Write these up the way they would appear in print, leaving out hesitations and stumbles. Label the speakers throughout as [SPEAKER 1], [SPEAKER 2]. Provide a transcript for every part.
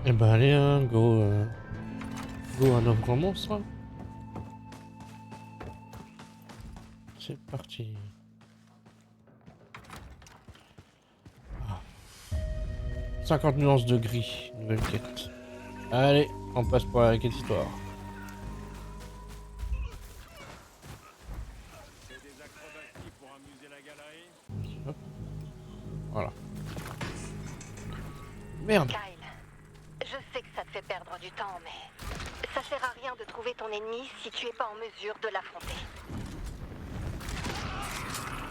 [SPEAKER 1] Eh ben allez, hein, go, go un grand monstre. C'est parti. Ah. 50 nuances de gris, nouvelle quête. Allez, on passe pour la quête histoire. Hop. Voilà. Merde.
[SPEAKER 2] Kyle, je sais que ça te fait perdre du temps, mais ça sert à rien de trouver ton ennemi si tu es pas en mesure de l'affronter.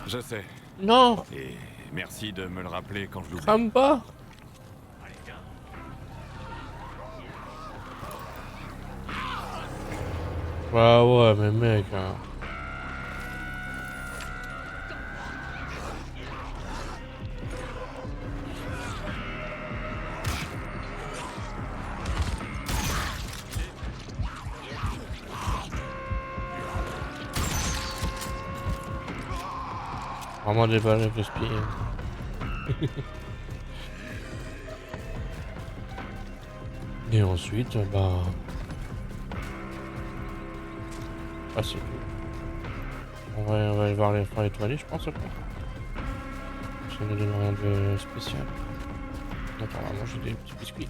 [SPEAKER 3] Je sais.
[SPEAKER 1] Non,
[SPEAKER 3] Et merci de me le rappeler quand je l'oublie.
[SPEAKER 1] crame pas. Ah ouais, mais mec, hein. Vraiment des balles gaspillées. Et ensuite, bah... Ah c'est tout. On va aller voir les faire étoilés, je pense, après. Ça ne donne rien de spécial. Attends, on va manger des petits biscuits.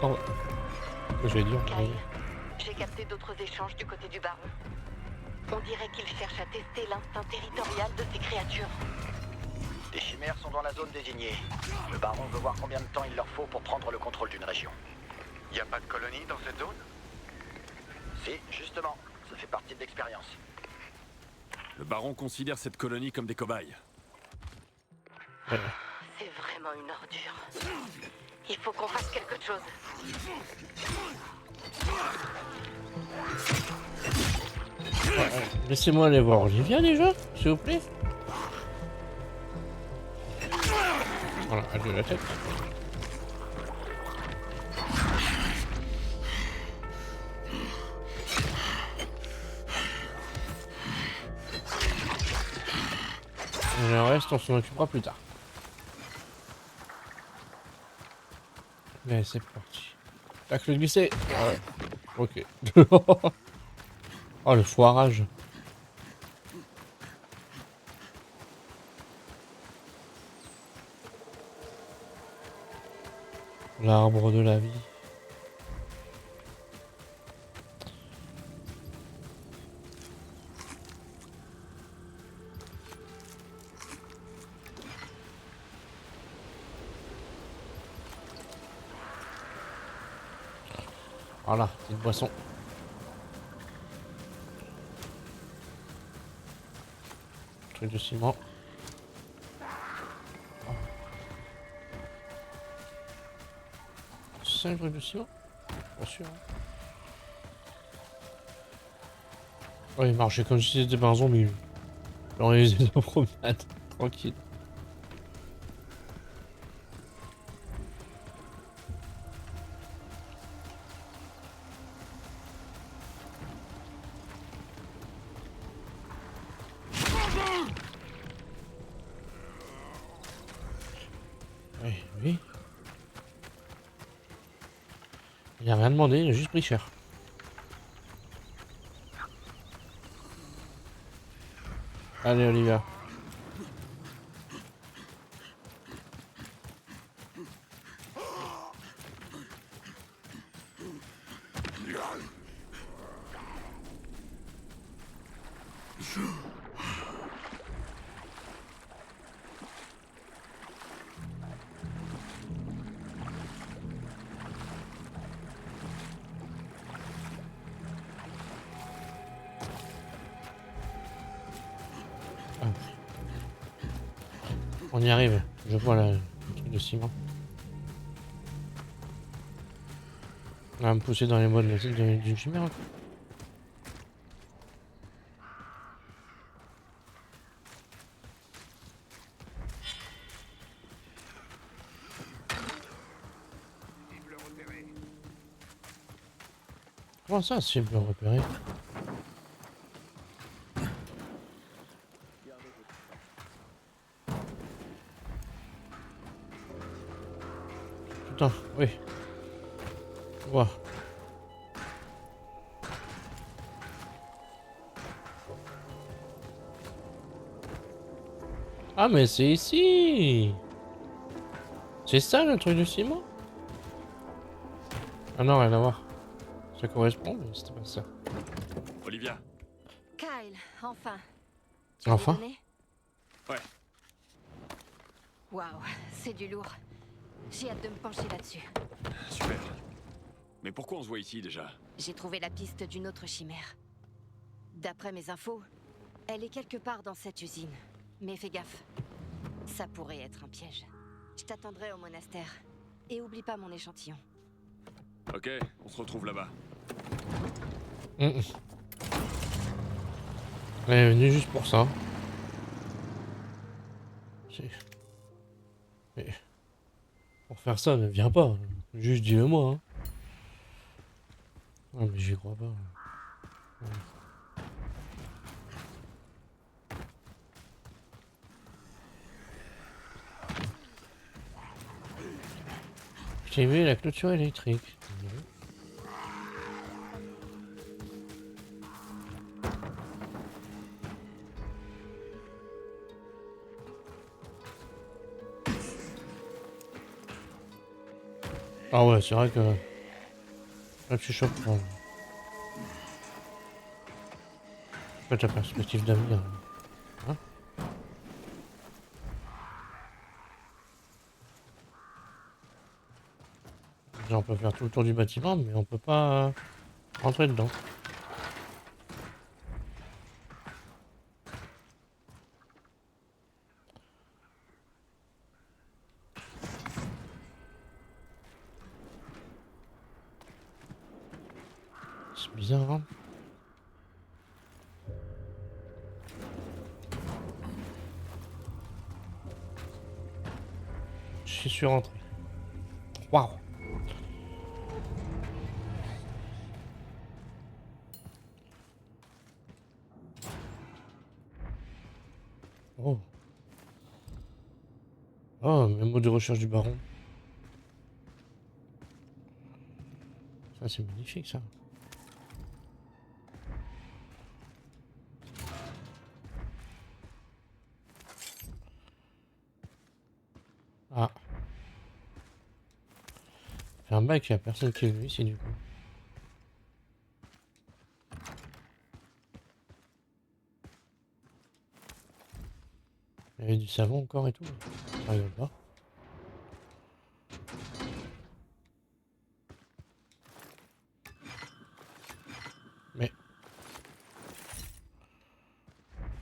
[SPEAKER 1] Oh, je vais dire, mais...
[SPEAKER 2] Kyle, j'ai capté d'autres échanges du côté du baron. On dirait qu'il cherche à tester l'instinct territorial de ces créatures.
[SPEAKER 4] Les chimères sont dans la zone désignée. Le baron veut voir combien de temps il leur faut pour prendre le contrôle d'une région.
[SPEAKER 5] Y a pas de colonie dans cette zone?
[SPEAKER 4] Si, justement, ça fait partie de l'expérience.
[SPEAKER 3] Le baron considère cette colonie comme des cobayes.
[SPEAKER 1] Ouais.
[SPEAKER 2] C'est vraiment une ordure. Il faut qu'on fasse quelque chose.
[SPEAKER 1] Laissez-moi aller voir Olivia déjà, s'il vous plaît. Voilà, elle de la tête. Et le reste, on s'en occupera plus tard. Mais c'est parti. Tac, le glisser. Ouais. Ok. Oh, le foirage. L'arbre de la vie. Voilà, petite boisson. Truc de ciment. C'est un truc de ciment? Pas sûr. Oh, il marchait comme si c'était pas un zombie. Genre, il faisait la promenade. Tranquille. Oui, oui. Il a rien demandé, il a juste pris cher. Allez, Olivia. On y arrive. Je vois le truc de ciment. On va me pousser dans les bois d'une chimère. Hein. Comment ça, c'est bien repéré? putain, oui. Ouah. Ah mais c'est ici. C'est ça le truc du ciment? Ah non, rien à voir. Ça correspond, mais c'était pas ça.
[SPEAKER 3] Olivia,
[SPEAKER 2] Kyle, enfin. Tu as
[SPEAKER 1] Enfin?
[SPEAKER 2] les données?
[SPEAKER 3] ouais,
[SPEAKER 2] Waouh, c'est du lourd. J'ai hâte de me pencher là-dessus.
[SPEAKER 3] super. Mais pourquoi on se voit ici déjà?
[SPEAKER 2] J'ai trouvé la piste d'une autre chimère. D'après mes infos, elle est quelque part dans cette usine. Mais fais gaffe, ça pourrait être un piège. Je t'attendrai au monastère. Et oublie pas mon échantillon.
[SPEAKER 3] Ok, on se retrouve là-bas.
[SPEAKER 1] Elle est venue juste pour ça. Mais pour faire ça, ne viens pas. Juste dis-le-moi. Hein. Ah mais j'y crois pas. Ouais. J'ai vu la clôture électrique. Ah ouais, c'est vrai que là tu choques pas ta perspective d'avenir. Hein? On peut faire tout le tour du bâtiment, mais on peut pas rentrer dedans. C'est bizarre, hein? Je suis rentré. Waouh! Oh! Oh, mémo de recherche du baron. Ça, c'est magnifique, ça. Ah. Fait un bail qu'il n'y a personne qui est venu ici, du coup. Il y avait du savon encore et tout. Ça rigole pas. Mais...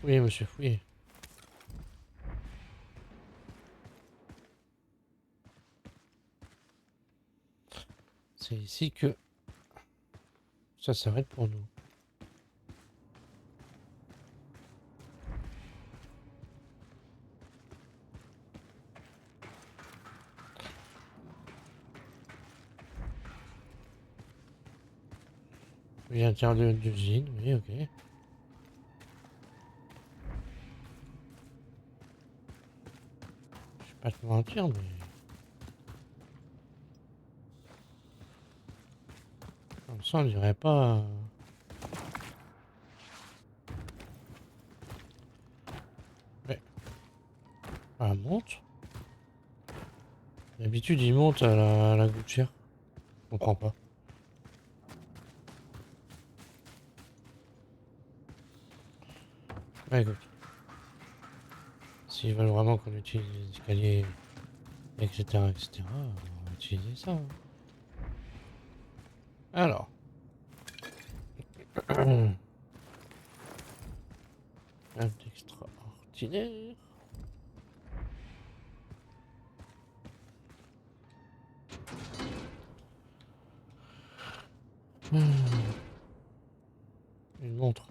[SPEAKER 1] Fouillez, monsieur, fouillez. C'est ici que ça s'arrête pour nous. Oui, intérieur d'usine, oui, ok. Je vais pas te mentir, mais... Comme ça, on dirait pas... Mais... Ah, monte. D'habitude, il monte à la gouttière. Je comprends pas. Ouais, écoute. S'ils veulent vraiment qu'on utilise les escaliers, etc., on va utiliser ça. Hein. Alors. Un extraordinaire. Une montre.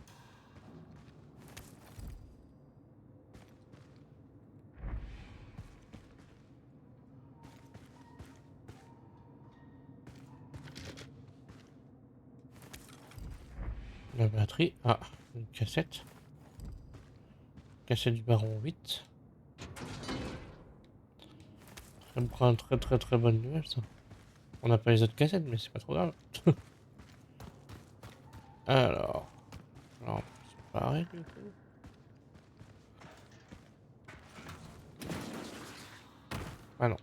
[SPEAKER 1] La batterie. Ah, une cassette. Cassette du baron 8. Ça me prend une très bonne nouvelle ça. On n'a pas les autres cassettes, mais c'est pas trop grave. Alors, c'est pareil du coup. Ah non,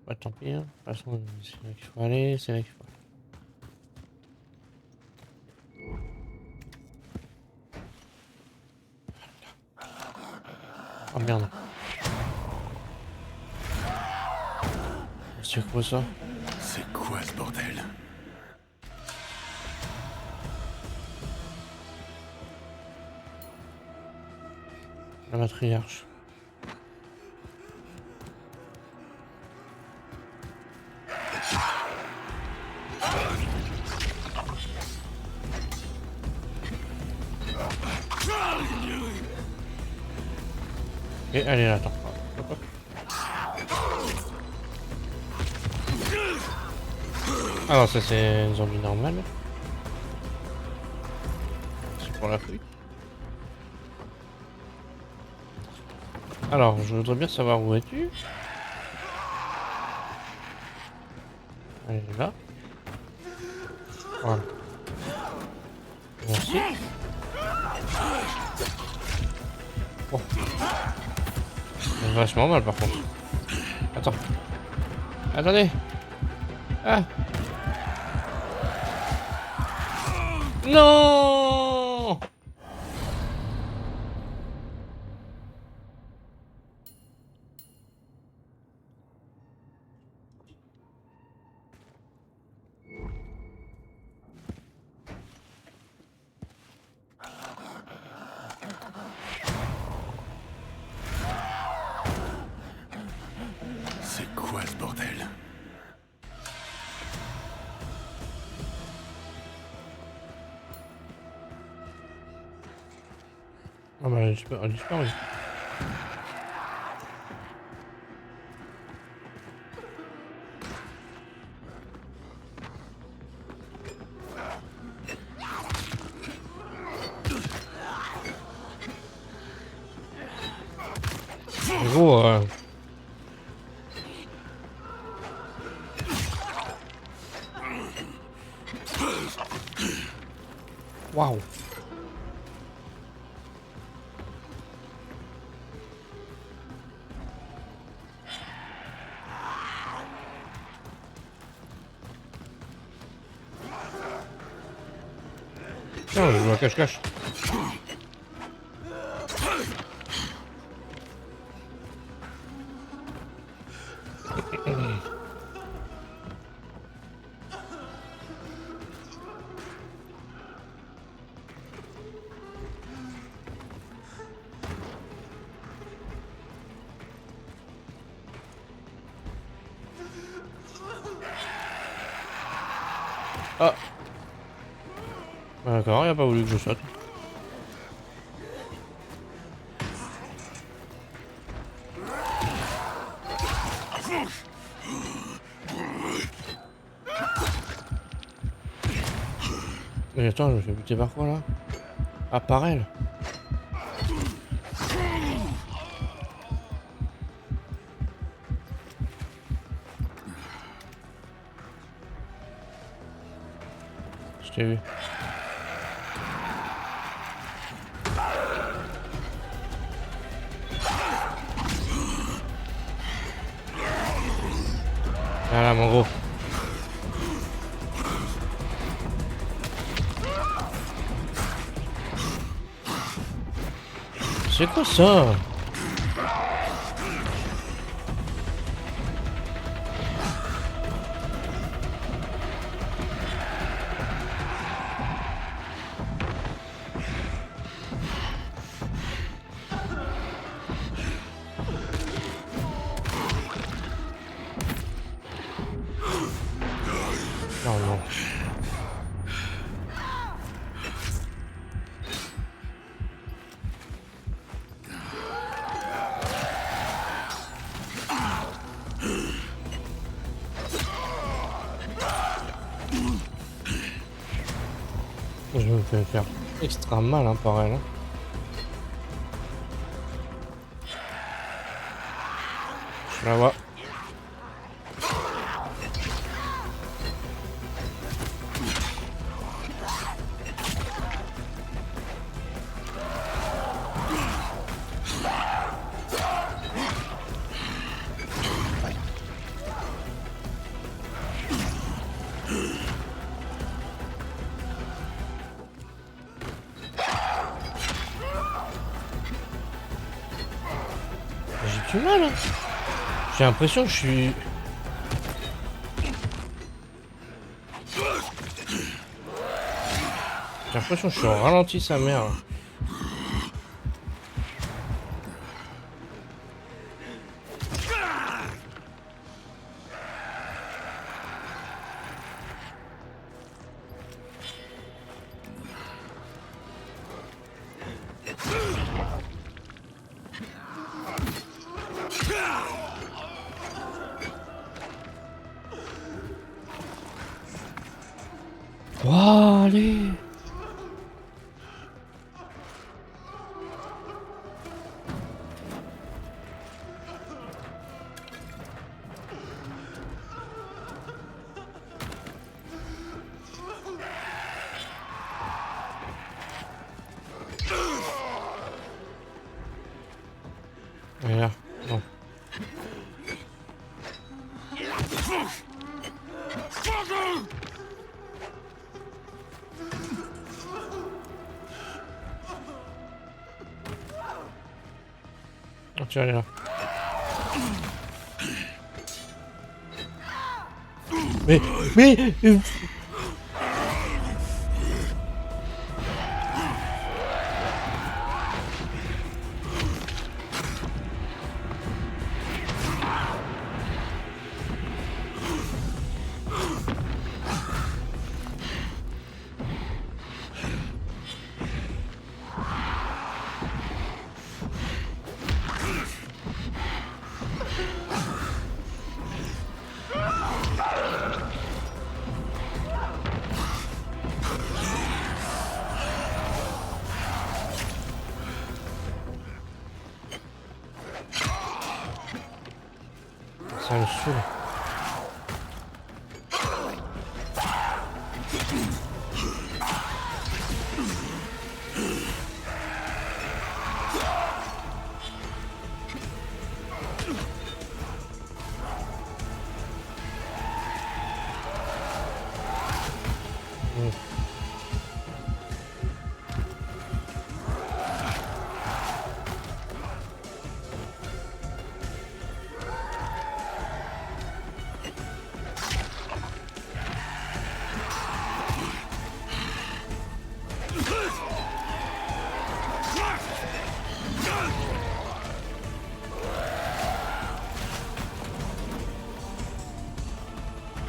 [SPEAKER 1] bah tant pis. Hein. De toute façon, c'est là qu'il faut aller, c'est là qu'il faut aller. Oh merde. C'est quoi ça?
[SPEAKER 3] C'est quoi ce bordel?
[SPEAKER 1] La matriarche. Et allez, attends. Hop, hop. Ah non, ça c'est un zombie normal. C'est pour la fouille. Alors, je voudrais bien savoir où es-tu. Elle est là. Voilà. Merci. Bon. C'est vachement mal par contre. Attends. Attendez. Ah. Non.
[SPEAKER 3] C'est quoi ce bordel?
[SPEAKER 1] Ah bah elle a disparu. En gros, waouh. Tiens, je joue à cache-cache. Ah. D'accord, il a pas voulu que je saute. Mais attends, je me fais buter par quoi là? Ah, par elle. Je t'ai vu. Voilà mon gros. C'est quoi ça? Non, non. Je me fais faire extra mal hein, par elle. Hein. Je la vois. si mal. Hein. J'ai l'impression que je suis... J'ai l'impression que je suis en ralenti sa mère. Wow, allez. Et là, non. Oh, tiens, elle est là. Mais... Ça me saoule.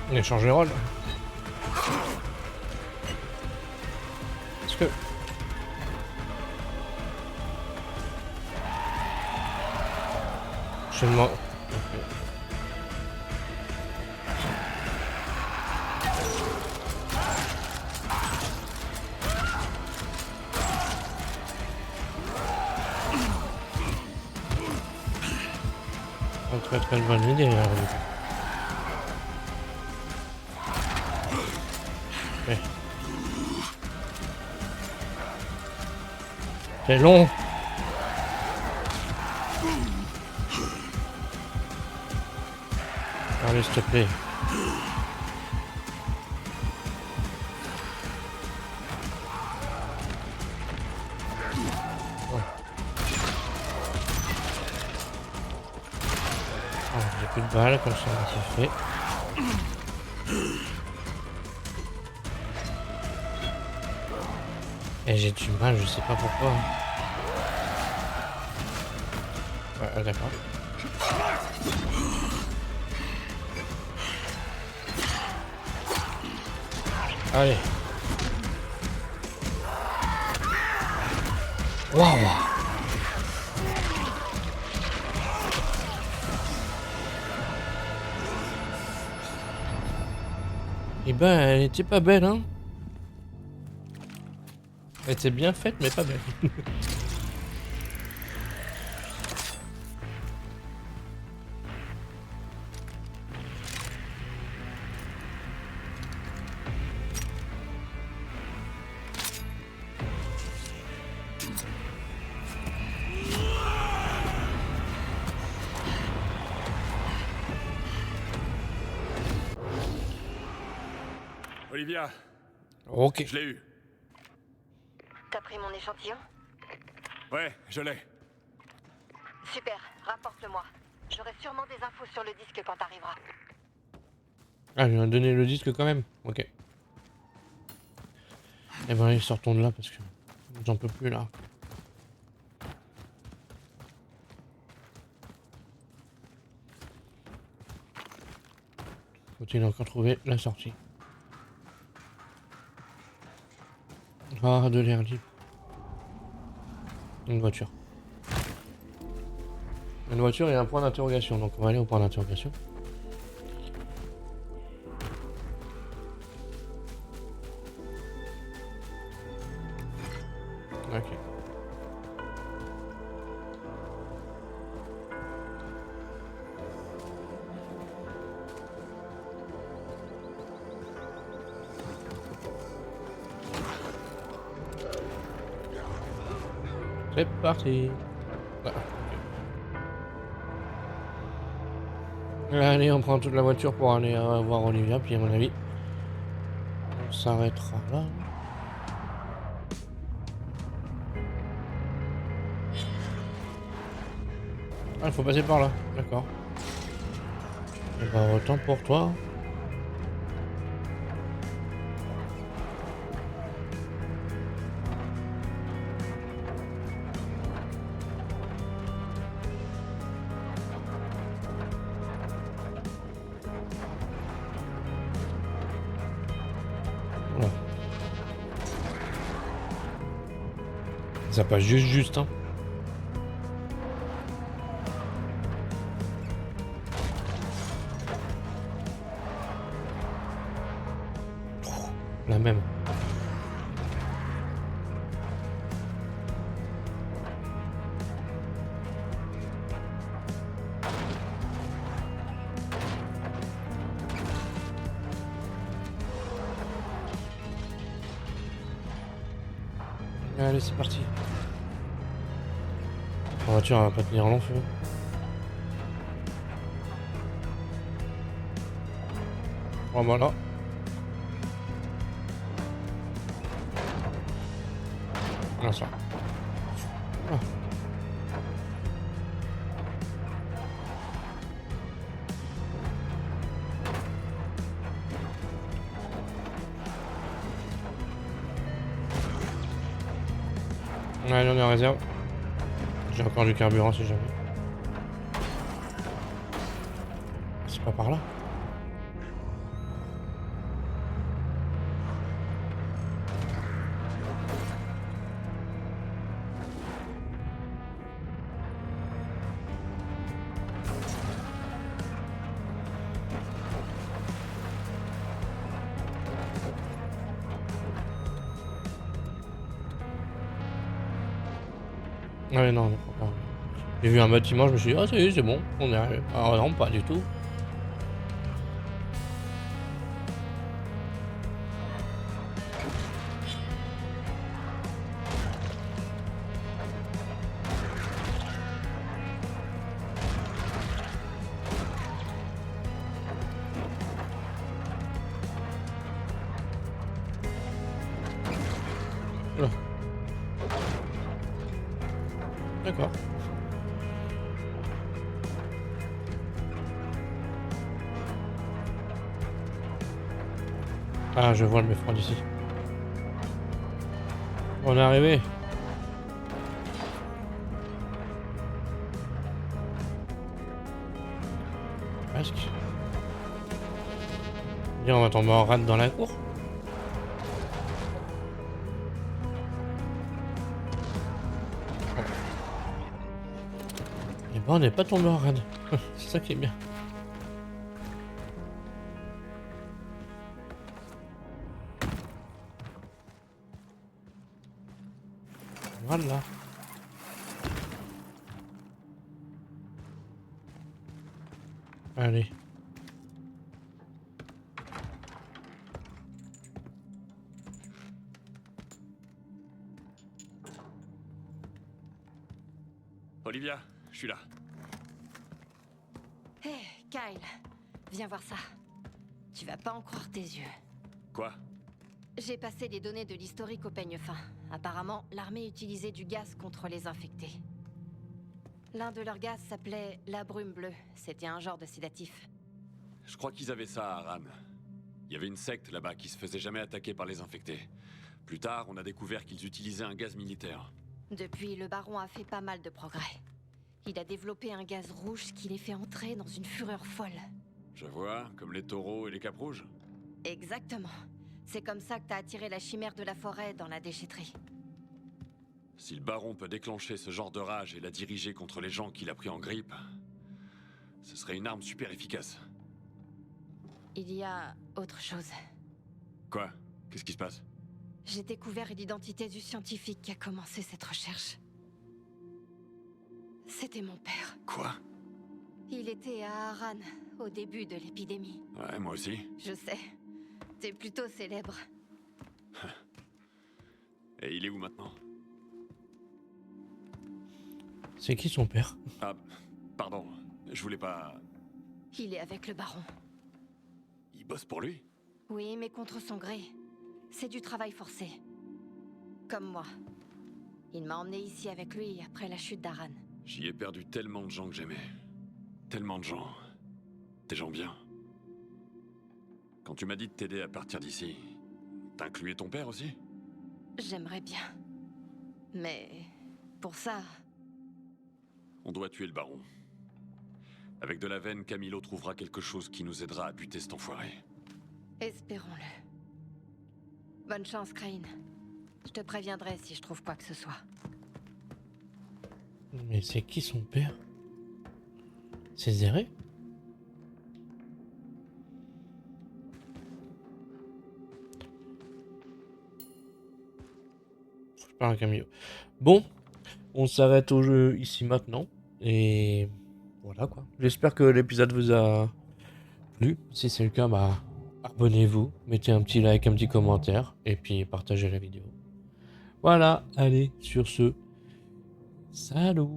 [SPEAKER 1] On échange les rôles. Est-ce que... Je demande... Très bonne idée là. Okay. C'est long. Allez, s'il te plaît. J'ai plus de balles, comme ça c'est fait. Et j'ai du mal, je sais pas pourquoi. Ouais, d'accord. Allez. Waouh. Eh ben, elle était pas belle, hein. Elle était bien faite, mais pas belle.
[SPEAKER 3] Olivia,
[SPEAKER 1] Ok.
[SPEAKER 3] je l'ai eu.
[SPEAKER 2] T'as pris mon échantillon?
[SPEAKER 3] Ouais, je l'ai.
[SPEAKER 2] Super, rapporte-le-moi. J'aurai sûrement des infos sur le disque quand t'arriveras.
[SPEAKER 1] Ah, je lui ai donné le disque quand même. Ok. Et ben, allez, sortons de là parce que j'en peux plus là. Faut-il encore trouver la sortie. Ah, de l'air libre. Une voiture. Une voiture et un point d'interrogation. Donc on va aller au point d'interrogation. Ok. C'est parti. Ah, ok. Allez, on prend toute la voiture pour aller voir Olivia, puis à mon avis, on s'arrêtera là. Ah, il faut passer par là, d'accord. Et bah, autant pour toi. Voilà. Ça passe juste, hein. La même. Allez, c'est parti. La voiture va pas tenir long feu. Oh, voilà. Ah, ça. Ah. Ouais, j'en ai en réserve. J'ai encore du carburant si jamais. C'est pas par là. Ah ouais, non, on est pas par là. J'ai vu un bâtiment, je me suis dit, ah, ça y est, c'est bon, on est arrivé. Ah non, pas du tout. Oula. D'accord. Ah, je vois le méfroid d'ici. On est arrivé. Presque. Bien, on va tomber en rade dans la cour. Et ben, on n'est pas tombé en rade. C'est ça qui est bien. Voilà. Allez.
[SPEAKER 3] Olivia, je suis là.
[SPEAKER 2] Hé, Kyle, viens voir ça. Tu vas pas en croire tes yeux.
[SPEAKER 3] Quoi?
[SPEAKER 2] J'ai passé les données de l'historique au peigne fin. Apparemment, l'armée utilisait du gaz contre les infectés. L'un de leurs gaz s'appelait la brume bleue. C'était un genre de sédatif.
[SPEAKER 3] Je crois qu'ils avaient ça à Aran. Il y avait une secte là-bas qui se faisait jamais attaquer par les infectés. Plus tard, on a découvert qu'ils utilisaient un gaz militaire.
[SPEAKER 2] Depuis, le baron a fait pas mal de progrès. Il a développé un gaz rouge qui les fait entrer dans une fureur folle.
[SPEAKER 3] Je vois, comme les taureaux et les capes rouges.
[SPEAKER 2] Exactement. C'est comme ça que t'as attiré la chimère de la forêt dans la déchetterie.
[SPEAKER 3] Si le baron peut déclencher ce genre de rage et la diriger contre les gens qu'il a pris en grippe, ce serait une arme super efficace.
[SPEAKER 2] Il y a autre chose.
[SPEAKER 3] Quoi? Qu'est-ce qui se passe?
[SPEAKER 2] J'ai découvert l'identité du scientifique qui a commencé cette recherche. C'était mon père.
[SPEAKER 3] Quoi?
[SPEAKER 2] Il était à Aran, au début de l'épidémie.
[SPEAKER 3] Ouais, moi aussi.
[SPEAKER 2] Je sais. T'es plutôt célèbre.
[SPEAKER 3] Et il est où maintenant?
[SPEAKER 1] C'est qui son père?
[SPEAKER 3] Ah, pardon. Je voulais pas...
[SPEAKER 2] Il est avec le baron.
[SPEAKER 3] Il bosse pour lui?
[SPEAKER 2] Oui, mais contre son gré. C'est du travail forcé. Comme moi. Il m'a emmené ici avec lui après la chute d'Aran.
[SPEAKER 3] J'y ai perdu tellement de gens que j'aimais. Tellement de gens. Des gens bien. Quand tu m'as dit de t'aider à partir d'ici, t'incluais ton père aussi?
[SPEAKER 2] J'aimerais bien. Mais... pour ça...
[SPEAKER 3] On doit tuer le baron. Avec de la veine, Camilo trouvera quelque chose qui nous aidera à buter cet enfoiré.
[SPEAKER 2] espérons-le. Bonne chance, Crane. Je te préviendrai si je trouve quoi que ce soit.
[SPEAKER 1] Mais c'est qui son père? C'est Zéré? Pas un Camilo. Bon, on s'arrête au jeu ici maintenant. Et voilà quoi. J'espère que l'épisode vous a plu. Si c'est le cas, bah abonnez-vous, mettez un petit like, un petit commentaire, et puis partagez la vidéo. Voilà, allez, sur ce, salut!